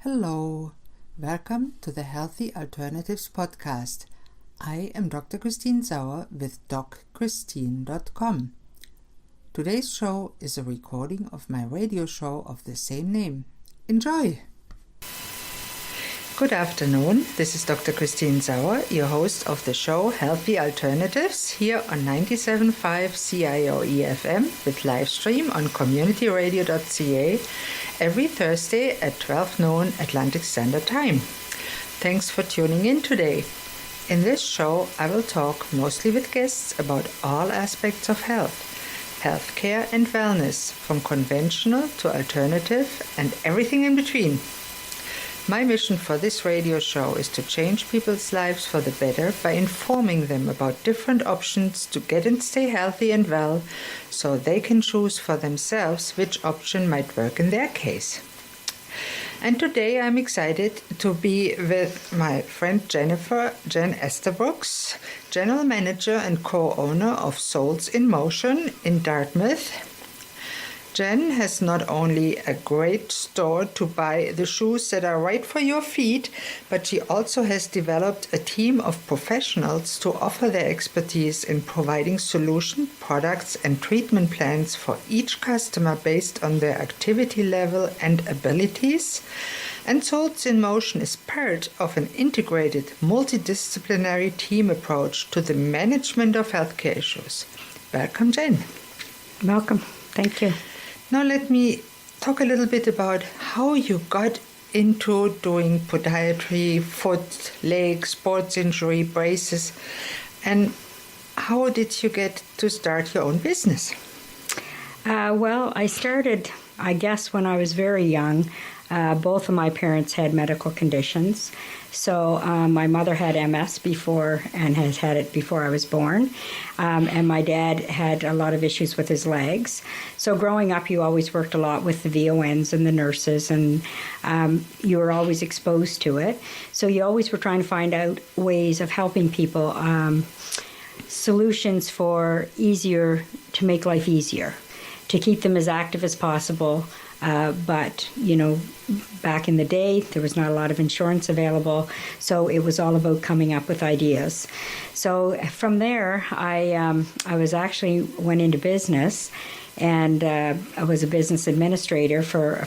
Hello, welcome to the Healthy Alternatives podcast. I am Dr. Christine Sauer with DocChristine.com. Today's show is a recording of my radio show of the same name. Enjoy! Good afternoon, this is Dr. Christine Sauer, your host of the show Healthy Alternatives here on 97.5 CIOE FM with live stream on communityradio.ca every Thursday at 12 noon Atlantic Standard Time. Thanks for tuning in today. In this show, I will talk mostly with guests about all aspects of health, healthcare and wellness, from conventional to alternative and everything in between. My mission for this radio show is to change people's lives for the better by informing them about different options to get and stay healthy and well, so they can choose for themselves which option might work in their case. And today I'm excited to be with my friend Jen Estabrooks, General Manager and co-owner of Soles in Motion in Dartmouth. Jen has not only a great store to buy the shoes that are right for your feet, but she also has developed a team of professionals to offer their expertise in providing solution, products, and treatment plans for each customer based on their activity level and abilities. And Soles in Motion is part of an integrated, multidisciplinary team approach to the management of healthcare issues. Welcome, Jen. Welcome. Thank you. Now let me talk a little bit about how you got into doing podiatry, foot, leg, sports injury, braces, and how did you get to start your own business? Well, I started, I guess, when I was very young. Both of my parents had medical conditions. So my mother had MS before and has had it before I was born. And my dad had a lot of issues with his legs. So growing up, you always worked a lot with the VONs and the nurses, and you were always exposed to it. So you always were trying to find out ways of helping people, solutions for to make life easier, to keep them as active as possible. But, back in the day, there was not a lot of insurance available, so it was all about coming up with ideas. So from there, I went into business, and I was a business administrator for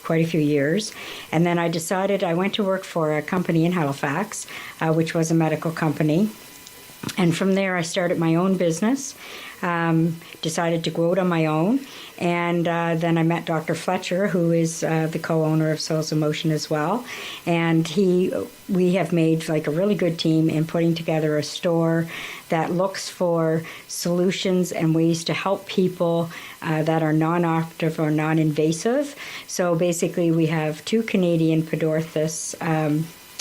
quite a few years. And then I went to work for a company in Halifax, which was a medical company. And from there, I started my own business, decided to go out on my own. And then I met Dr. Fletcher, who is the co-owner of Soles in Motion as well. And we have made like a really good team in putting together a store that looks for solutions and ways to help people that are non-operative or non-invasive. So basically, we have 2 Canadian podiatrists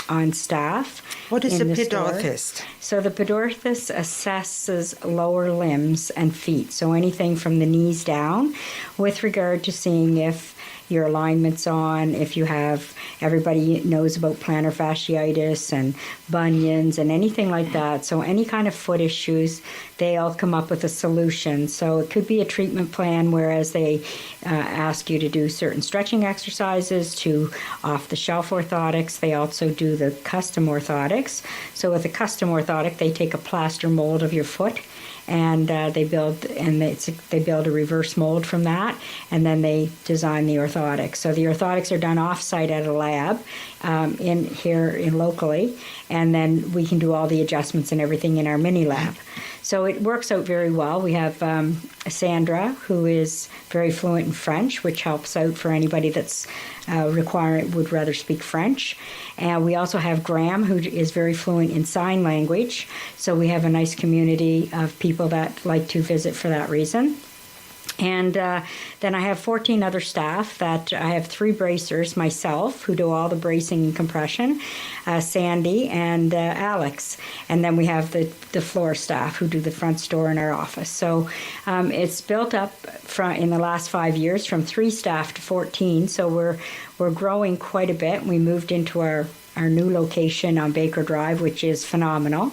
on staff. What is a podiatrist? So the podiatrist assesses lower limbs and feet, so anything from the knees down, with regard to seeing if your alignment's on, if you have, everybody knows about plantar fasciitis and bunions and anything like that. So any kind of foot issues, they all come up with a solution. So it could be a treatment plan, whereas they ask you to do certain stretching exercises, to off-the-shelf orthotics. They also do the custom orthotics. So with a custom orthotic, they take a plaster mold of your foot, and they build a reverse mold from that, and then they design the orthotics. So the orthotics are done off-site at a lab locally, and then we can do all the adjustments and everything in our mini lab. So it works out very well. We have Sandra, who is very fluent in French, which helps out for anybody that's would rather speak French. And we also have Graham, who is very fluent in sign language. So we have a nice community of people that like to visit for that reason. And then I have 14 other staff. That I have 3 bracers myself, who do all the bracing and compression, Sandy and Alex. And then we have the floor staff who do the front store in our office. So it's built up in the last 5 years from 3 staff to 14. So we're growing quite a bit. We moved into our new location on Baker Drive, which is phenomenal.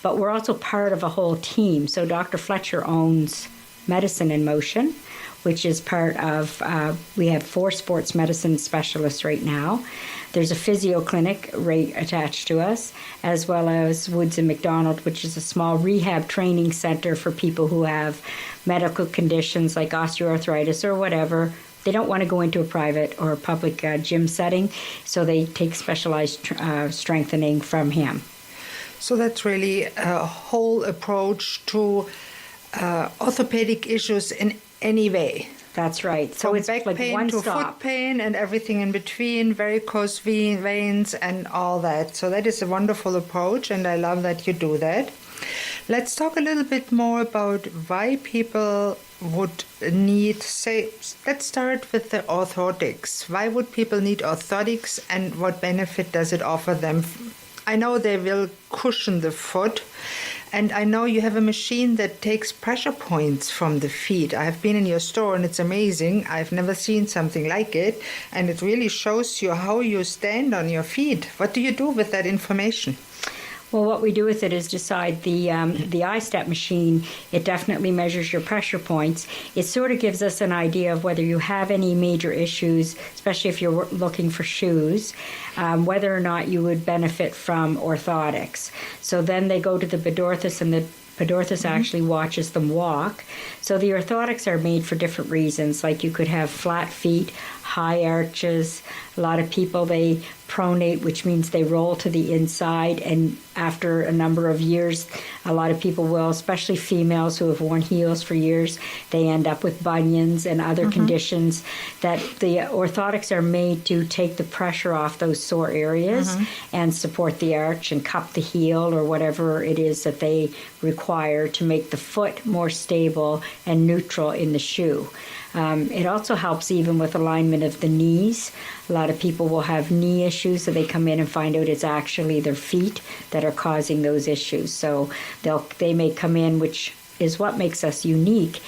But we're also part of a whole team. So Dr. Fletcher owns Medicine in Motion, which is part of, we have 4 sports medicine specialists right now. There's a physio clinic right attached to us, as well as Woods and McDonald, which is a small rehab training center for people who have medical conditions like osteoarthritis or whatever. They don't want to go into a private or a public gym setting, so they take specialized strengthening from him. So that's really a whole approach to orthopedic issues in any way. That's right. So From it's back like pain one to stop. foot pain and everything in between, varicose veins and all that. So that is a wonderful approach, and I love that you do that. Let's talk a little bit more about why people would need, say, let's start with the orthotics. Why would people need orthotics, and what benefit does it offer them? I know they will cushion the foot, and I know you have a machine that takes pressure points from the feet. I have been in your store and it's amazing. I've never seen something like it, and it really shows you how you stand on your feet. What do you do with that information? Well, what we do with it is decide the iStep machine. It definitely measures your pressure points. It sort of gives us an idea of whether you have any major issues, especially if you're looking for shoes, whether or not you would benefit from orthotics. So then they go to the Podorthus, and the Podorthus actually watches them walk. So the orthotics are made for different reasons. Like you could have flat feet, high arches. A lot of people, they pronate, which means they roll to the inside, and after a number of years, a lot of people will, especially females who have worn heels for years, they end up with bunions and other conditions. That the orthotics are made to take the pressure off those sore areas and support the arch and cup the heel or whatever it is that they require to make the foot more stable and neutral in the shoe. It also helps even with alignment of the knees. A lot of people will have knee issues, so they come in and find out it's actually their feet that are causing those issues. So they may come in, which is what makes us unique.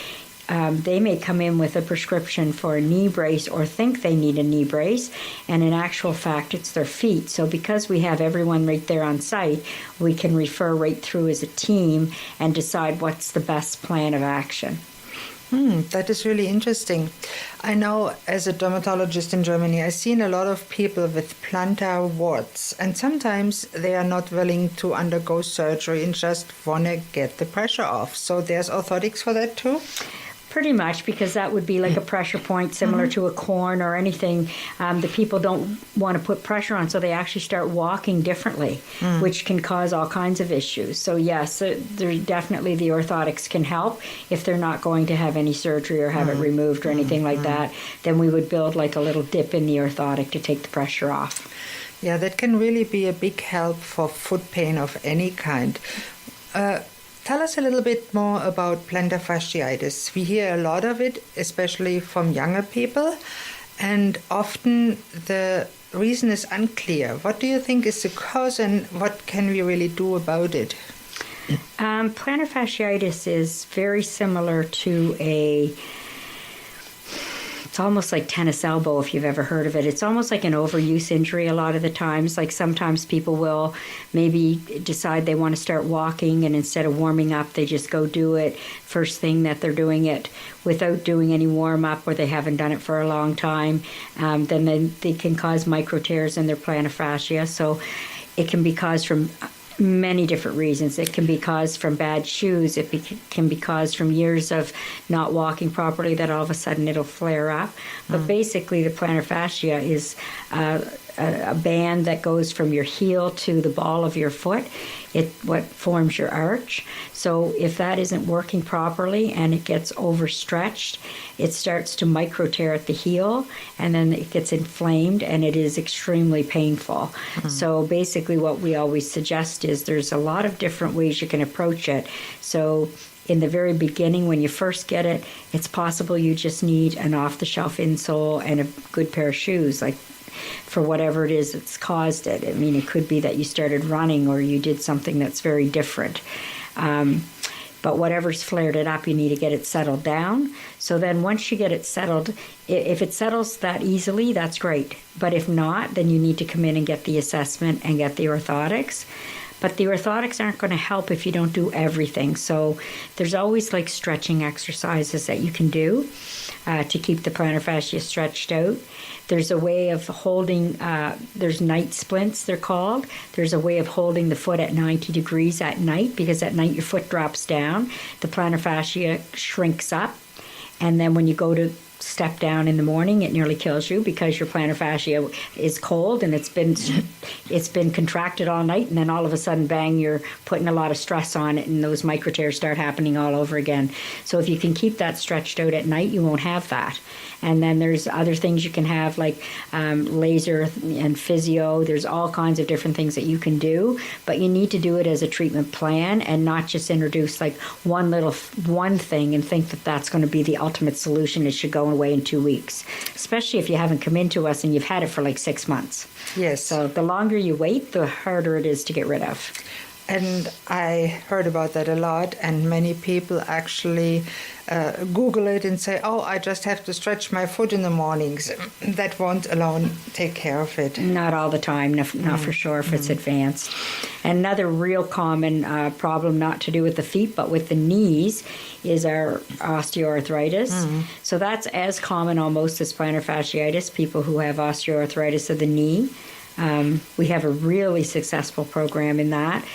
They may come in with a prescription for a knee brace or think they need a knee brace, and in actual fact, it's their feet. So because we have everyone right there on site, we can refer right through as a team and decide what's the best plan of action. That is really interesting. I know as a dermatologist in Germany, I've seen a lot of people with plantar warts, and sometimes they are not willing to undergo surgery and just want to get the pressure off. So there's orthotics for that too? Pretty much, because that would be like a pressure point similar to a corn or anything. The people don't want to put pressure on, so they actually start walking differently, which can cause all kinds of issues. So yes, definitely the orthotics can help. If they're not going to have any surgery or have it removed or anything like that, then we would build like a little dip in the orthotic to take the pressure off. Yeah, that can really be a big help for foot pain of any kind. Tell us a little bit more about plantar fasciitis. We hear a lot of it, especially from younger people, and often the reason is unclear. What do you think is the cause, and what can we really do about it? Plantar fasciitis is very similar to it's almost like tennis elbow, if you've ever heard of it. It's almost like an overuse injury a lot of the times. Like sometimes people will maybe decide they want to start walking, and instead of warming up, they just go do it first thing that they're doing it without doing any warm-up, or they haven't done it for a long time. Then they can cause micro tears in their plantar fascia. So it can be caused from many different reasons. It can be caused from bad shoes. It can be caused from years of not walking properly, that all of a sudden it'll flare up. But basically the plantar fascia is a band that goes from your heel to the ball of your foot. What forms your arch. So if that isn't working properly and it gets overstretched, it starts to micro tear at the heel, and then it gets inflamed, and it is extremely painful. So basically what we always suggest is there's a lot of different ways you can approach it. So in the very beginning, when you first get it, it's possible you just need an off-the-shelf insole and a good pair of shoes, like for whatever it is that's caused it. I mean, it could be that you started running or you did something that's very different. But whatever's flared it up, you need to get it settled down. So then once you get it settled, if it settles that easily, that's great. But if not, then you need to come in and get the assessment and get the orthotics. But the orthotics aren't going to help if you don't do everything. So there's always like stretching exercises that you can do to keep the plantar fascia stretched out. There's a way of holding, there's night splints, they're called. There's a way of holding the foot at 90 degrees at night, because at night your foot drops down, the plantar fascia shrinks up, and then when you go to step down in the morning, it nearly kills you because your plantar fascia is cold and it's been contracted all night, and then all of a sudden, bang, you're putting a lot of stress on it, and those micro tears start happening all over again. So if you can keep that stretched out at night, you won't have that. And then there's other things you can have, like laser and physio. There's all kinds of different things that you can do, but you need to do it as a treatment plan and not just introduce like one thing and think that that's going to be the ultimate solution. It should go away in 2 weeks, especially if you haven't come into us and you've had it for like 6 months. Yes. So the longer you wait, the harder it is to get rid of. And I heard about that a lot, and many people actually Google it and say, oh, I just have to stretch my foot in the mornings. That won't alone take care of it. Not all the time, not for sure if it's advanced. Another real common problem, not to do with the feet, but with the knees, is our osteoarthritis. So that's as common almost as plantar fasciitis, people who have osteoarthritis of the knee. We have a really successful program in that.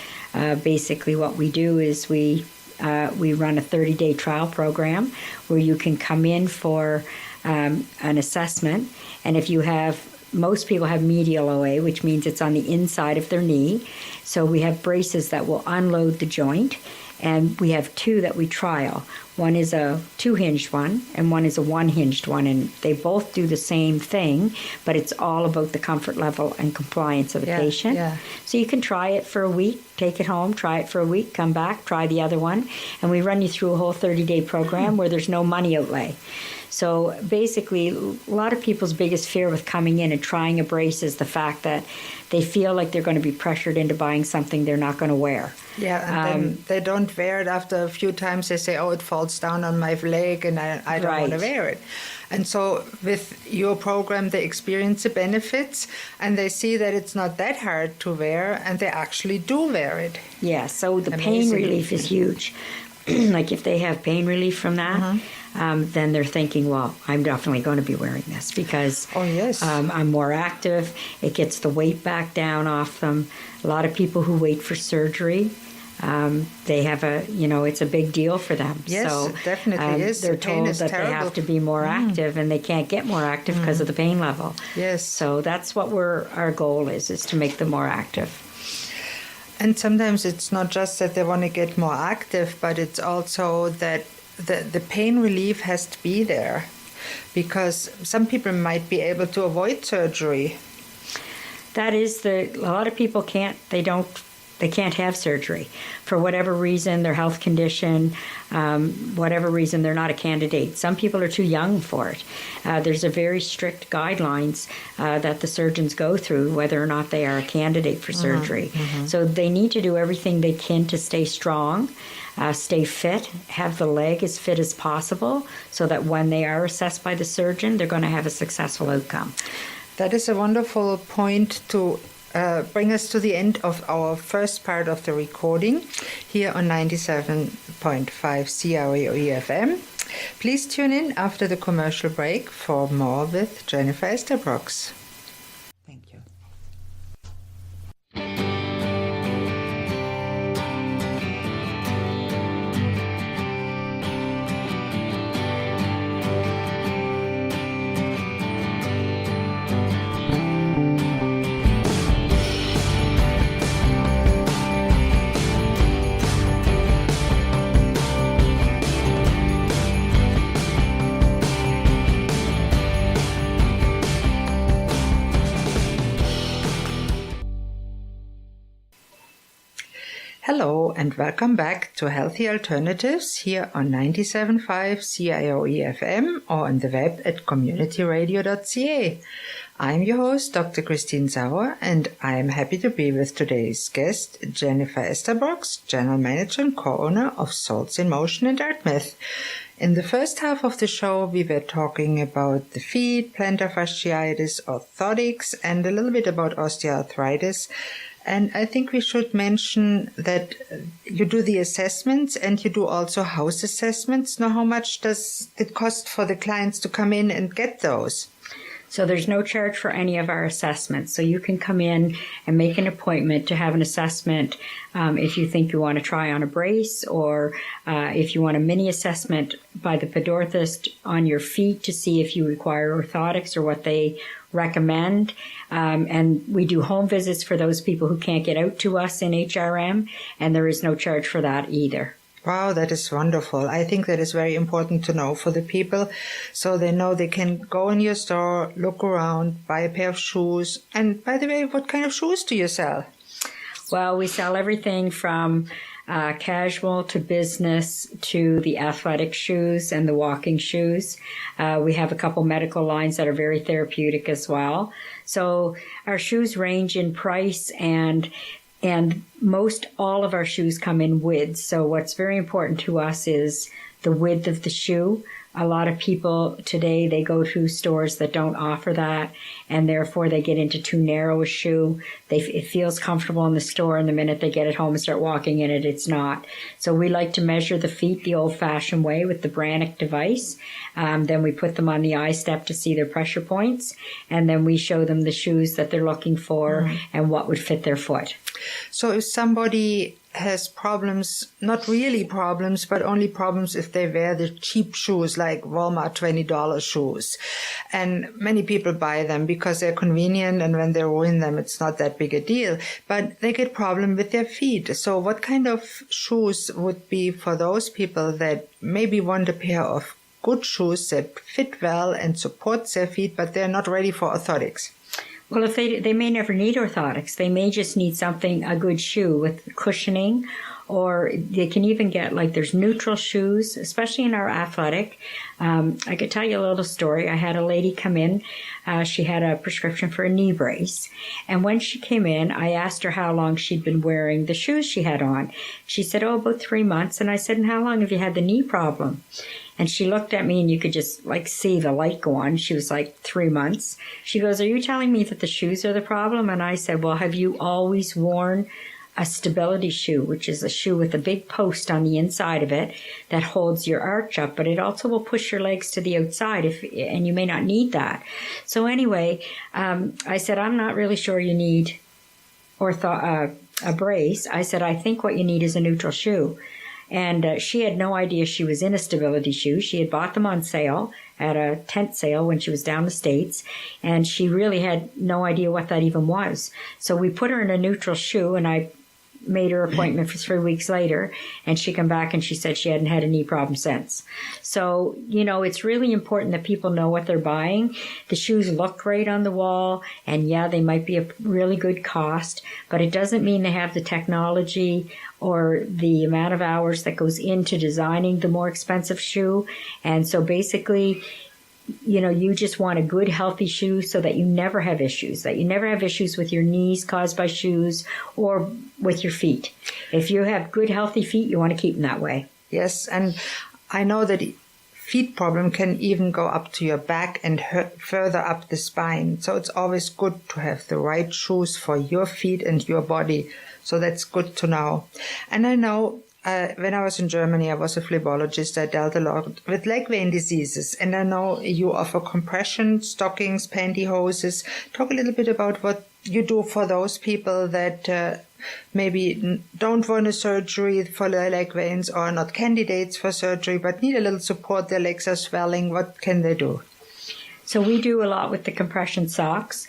Basically what we do is we run a 30-day trial program where you can come in for an assessment, and if you have, most people have medial OA, which means it's on the inside of their knee, so we have braces that will unload the joint, and we have two that we trial. One is a 2-hinged one, and one is a 1-hinged one, and they both do the same thing, but it's all about the comfort level and compliance of the patient. Yeah. So you can try it for a week, take it home, try it for a week, come back, try the other one, and we run you through a whole 30-day program where there's no money outlay. So basically, a lot of people's biggest fear with coming in and trying a brace is the fact that they feel like they're going to be pressured into buying something they're not going to wear. Yeah, and then they don't wear it after a few times. They say, oh, it falls down on my leg and I don't want to wear it. And so with your program, they experience the benefits and they see that it's not that hard to wear, and they actually do wear it. Yeah, so the pain relief is huge. Like if they have pain relief from that, then they're thinking, well, I'm definitely going to be wearing this because I'm more active. It gets the weight back down off them. A lot of people who wait for surgery, they have it's a big deal for them. Yes, so, it definitely is. They're told that terrible. They have to be more active, and they can't get more active because of the pain level. Yes. So that's what our goal is to make them more active. And sometimes it's not just that they want to get more active, but it's also that the pain relief has to be there, because some people might be able to avoid surgery. That is a lot of people can't have surgery for whatever reason, their health condition, whatever reason, they're not a candidate. Some people are too young for it. There's a very strict guidelines that the surgeons go through whether or not they are a candidate for surgery. So they need to do everything they can to stay strong, stay fit, have the leg as fit as possible, so that when they are assessed by the surgeon, they're going to have a successful outcome. That is a wonderful point to bring us to the end of our first part of the recording here on 97.5 CIO FM. Please tune in after the commercial break for more with Jennifer Esterbrox. Thank you. Hello and welcome back to Healthy Alternatives here on 97.5 CIOE FM or on the web at communityradio.ca. I'm your host, Dr. Christine Sauer, and I am happy to be with today's guest, Jennifer Esterbrox, General Manager and co-owner of Souls in Motion in Dartmouth. In the first half of the show, we were talking about the feet, plantar fasciitis, orthotics, and a little bit about osteoarthritis. And I think we should mention that you do the assessments and you do also house assessments. Now, how much does it cost for the clients to come in and get those? So there's no charge for any of our assessments. So you can come in and make an appointment to have an assessment if you think you want to try on a brace, or if you want a mini assessment by the podorthist on your feet to see if you require orthotics or what they recommend. And we do home visits for those people who can't get out to us in HRM, and there is no charge for that either. Wow, that is wonderful. I think that is very important to know for the people, so they know they can go in your store, look around, buy a pair of shoes. And by the way, what kind of shoes do you sell? Well, we sell everything from casual to business to the athletic shoes and the walking shoes. We have a couple medical lines that are very therapeutic as well. So our shoes range in price, and most all of our shoes come in widths. So what's very important to us is the width of the shoe. A lot of people today, they go to stores that don't offer that, and therefore they get into too narrow a shoe. It feels comfortable in the store, and the minute they get it home and start walking in it, it's not. So we like to measure the feet the old-fashioned way with the Brannock device. Then we put them on the I-step to see their pressure points, and then we show them the shoes that they're looking for and what would fit their foot. So if somebody has problems, not really problems, but only problems if they wear the cheap shoes like Walmart $20 shoes. And many people buy them because they're convenient, and when they ruin them, it's not that big a deal. But they get problem with their feet. So what kind of shoes would be for those people that maybe want a pair of good shoes that fit well and support their feet, but they're not ready for orthotics? Well, if they may never need orthotics. They may just need a good shoe with cushioning, or they can even get, like, there's neutral shoes, especially in our athletic. I could tell you a little story. I had a lady come in. She had a prescription for a knee brace. And when she came in, I asked her how long she'd been wearing the shoes she had on. She said, about 3 months. And I said, and how long have you had the knee problem? And she looked at me, and you could just see the light go on. She was like, 3 months. She goes, are you telling me that the shoes are the problem? And I said, well, have you always worn a stability shoe, which is a shoe with a big post on the inside of it that holds your arch up, but it also will push your legs to the outside, and you may not need that. So anyway, I said, I'm not really sure you need a brace. I said, I think what you need is a neutral shoe. And she had no idea she was in a stability shoe. She had bought them on sale at a tent sale when she was down the States, and she really had no idea what that even was. So we put her in a neutral shoe, and I made her appointment for 3 weeks later, and she came back and she said she hadn't had a knee problem since. So, it's really important that people know what they're buying. The shoes look great on the wall, and yeah, they might be a really good cost, but it doesn't mean they have the technology or the amount of hours that goes into designing the more expensive shoe. And so basically, you just want a good, healthy shoe so that you never have issues, with your knees caused by shoes or with your feet. If you have good, healthy feet, you want to keep them that way. Yes, and I know that feet problem can even go up to your back and further up the spine. So it's always good to have the right shoes for your feet and your body. So that's good to know. And I know when I was in Germany, I was a phlebologist. I dealt a lot with leg vein diseases. And I know you offer compression, stockings, pantyhoses. Talk a little bit about what you do for those people that maybe don't want a surgery for their leg veins, or are not candidates for surgery, but need a little support. Their legs are swelling. What can they do? So we do a lot with the compression socks.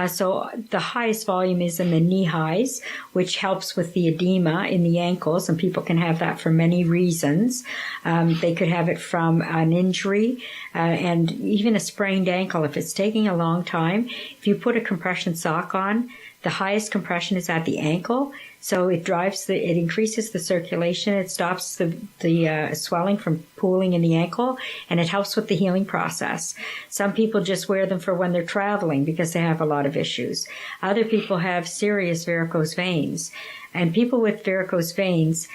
So the highest volume is in the knee highs, which helps with the edema in the ankles, and people can have that for many reasons. They could have it from an injury and even a sprained ankle. If it's taking a long time, if you put a compression sock on, the highest compression is at the ankle. So it increases the circulation, it stops the swelling from pooling in the ankle, and it helps with the healing process. Some people just wear them for when they're traveling because they have a lot of issues. Other people have serious varicose veins. And people with varicose veins,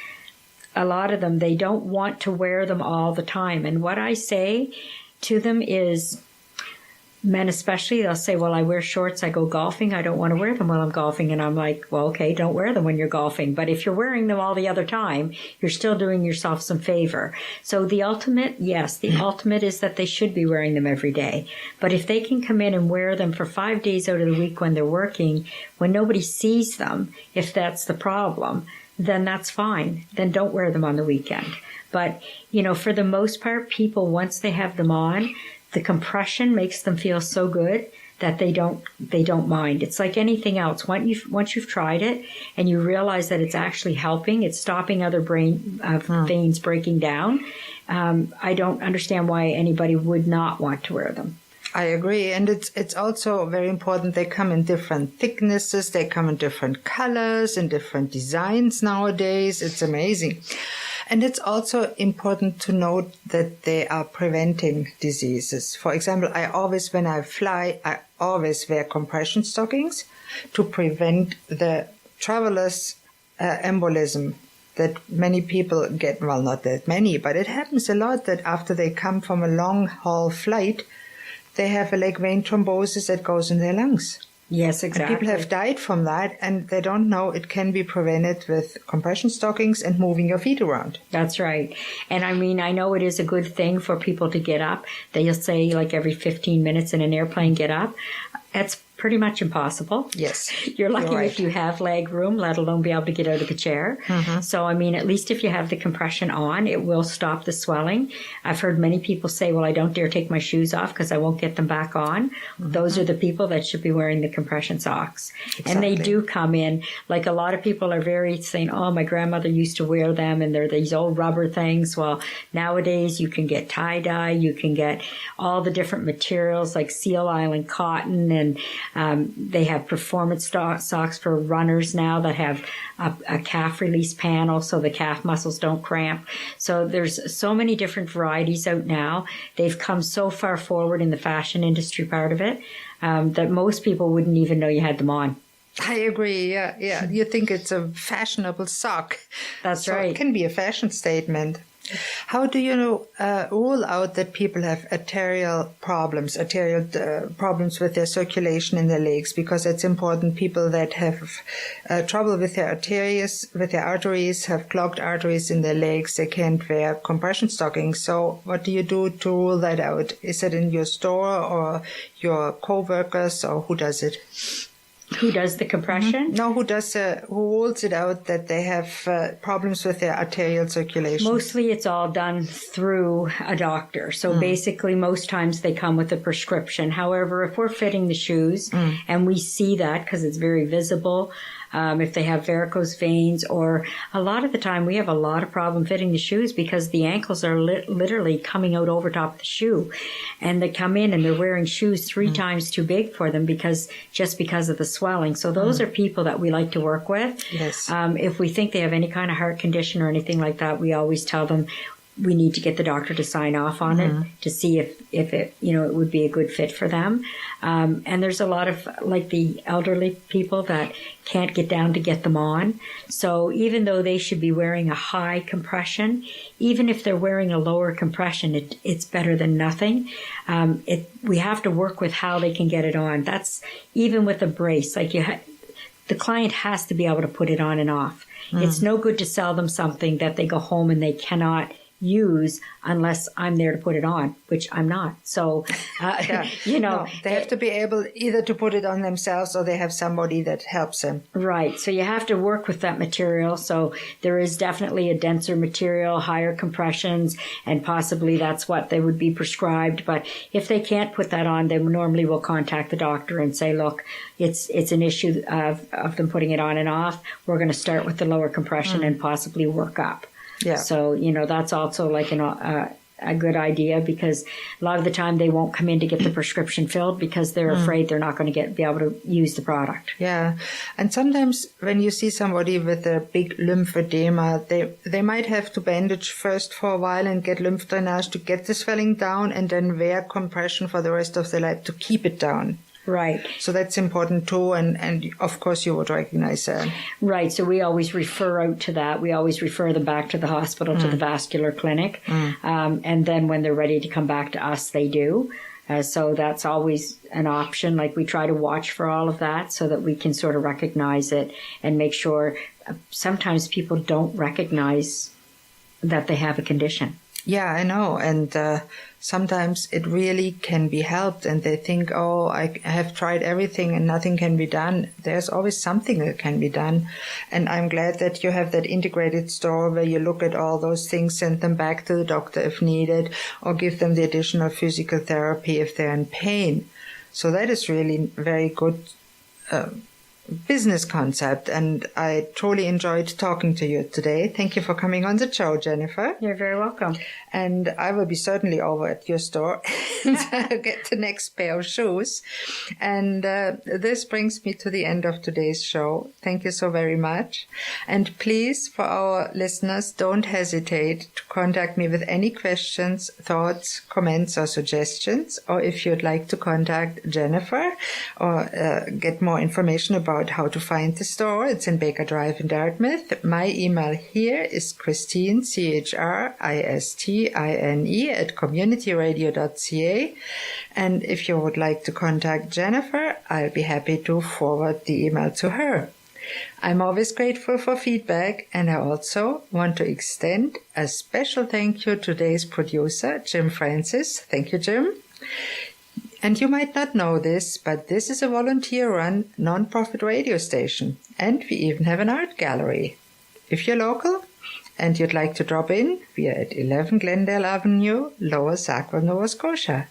a lot of them, they don't want to wear them all the time. And what I say to them is, men especially, they'll say, well, I wear shorts, I go golfing, I don't want to wear them while I'm golfing. And I'm like, well, okay, don't wear them when you're golfing. But if you're wearing them all the other time, you're still doing yourself some favor. So the ultimate is that they should be wearing them every day. But if they can come in and wear them for 5 days out of the week when they're working, when nobody sees them, if that's the problem, then that's fine. Then don't wear them on the weekend. But, for the most part, people, once they have them on, the compression makes them feel so good that they don't mind. It's like anything else. Once you've tried it and you realize that it's actually helping, it's stopping other brain veins breaking down, I don't understand why anybody would not want to wear them. I agree. And it's also very important. They come in different thicknesses. They come in different colors and different designs nowadays. It's amazing. And it's also important to note that they are preventing diseases. For example, when I fly, I always wear compression stockings to prevent the traveler's embolism that many people get. Well, not that many, but it happens a lot that after they come from a long haul flight, they have a leg vein thrombosis that goes in their lungs. Yes, exactly. And people have died from that, and they don't know it can be prevented with compression stockings and moving your feet around. That's right. And I know it is a good thing for people to get up. They'll say like every 15 minutes in an airplane, get up. That's pretty much impossible. Yes. You're lucky if you have leg room, let alone be able to get out of the chair. Mm-hmm. So, at least if you have the compression on, it will stop the swelling. I've heard many people say, well, I don't dare take my shoes off because I won't get them back on. Mm-hmm. Those are the people that should be wearing the compression socks. Exactly. And they do come in, like a lot of people are very saying, oh, my grandmother used to wear them and they're these old rubber things. Well, nowadays you can get tie-dye, you can get all the different materials like Seal Island cotton, and they have performance socks for runners now that have a calf release panel so the calf muscles don't cramp. So there's so many different varieties out now. They've come so far forward in the fashion industry part of it that most people wouldn't even know you had them on. I agree. Yeah. You think it's a fashionable sock. That's right. It can be a fashion statement. How do you rule out that people have arterial problems with their circulation in their legs? Because it's important. People that have trouble with their arteries, have clogged arteries in their legs, they can't wear compression stockings. So what do you do to rule that out? Is it in your store or your co-workers, or who does it? Who does the compression? No, who rules it out that they have problems with their arterial circulation? Mostly it's all done through a doctor. So basically most times they come with a prescription. However, if we're fitting the shoes and we see that because it's very visible, if they have varicose veins, or a lot of the time we have a lot of problem fitting the shoes because the ankles are literally coming out over top of the shoe, and they come in and they're wearing shoes 3 times too big for them because of the swelling. So those are people that we like to work with. Yes. If we think they have any kind of heart condition or anything like that, we always tell them we need to get the doctor to sign off on it to see if it, it would be a good fit for them. And there's a lot of, like the elderly people that can't get down to get them on. So even though they should be wearing a high compression, even if they're wearing a lower compression, it's better than nothing. We have to work with how they can get it on. That's even with a brace. Like the client has to be able to put it on and off. It's no good to sell them something that they go home and they cannot use unless I'm there to put it on, which I'm not. So, No, they have to be able either to put it on themselves or they have somebody that helps them. Right. So you have to work with that material. So there is definitely a denser material, higher compressions, and possibly that's what they would be prescribed. But if they can't put that on, they normally will contact the doctor and say, look, it's an issue of them putting it on and off. We're going to start with the lower compression and possibly work up. Yeah. So, that's also like a good idea because a lot of the time they won't come in to get the prescription filled because they're afraid they're not going to be able to use the product. Yeah. And sometimes when you see somebody with a big lymphedema, they might have to bandage first for a while and get lymph drainage to get the swelling down and then wear compression for the rest of their life to keep it down. Right. So that's important too, and of course you would recognize that. Right. So we always refer out to that. We always refer them back to the hospital, to the vascular clinic, and then when they're ready to come back to us, they do. So that's always an option. Like, we try to watch for all of that so that we can sort of recognize it and make sure. Sometimes people don't recognize that they have a condition. Yeah, I know. And sometimes it really can be helped, and they think, oh, I have tried everything and nothing can be done. There's always something that can be done. And I'm glad that you have that integrated store where you look at all those things, send them back to the doctor if needed, or give them the additional physical therapy if they're in pain. So that is really very good business concept, and I truly enjoyed talking to you today. Thank you for coming on the show, Jennifer. You're very welcome. And I will be certainly over at your store and get the next pair of shoes. And this brings me to the end of today's show. Thank you so very much. And please, for our listeners, don't hesitate to contact me with any questions, thoughts, comments, or suggestions. Or if you'd like to contact Jennifer or get more information about how to find the store, it's in Baker Drive in Dartmouth. My email here is Christine, CHRISTINE at communityradio.ca. And if you would like to contact Jennifer, I'll be happy to forward the email to her. I'm always grateful for feedback, and I also want to extend a special thank you to today's producer, Jim Francis. Thank you, Jim. And you might not know this, but this is a volunteer-run, non-profit radio station, and we even have an art gallery. If you're local and you'd like to drop in, we are at 11 Glendale Avenue, Lower Sackville, Nova Scotia.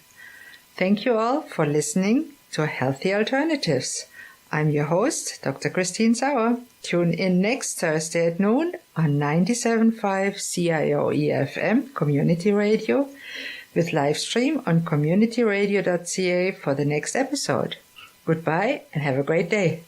Thank you all for listening to Healthy Alternatives. I'm your host, Dr. Christine Sauer. Tune in next Thursday at noon on 97.5 CIOE-FM Community Radio, with live stream on communityradio.ca for the next episode. Goodbye and have a great day.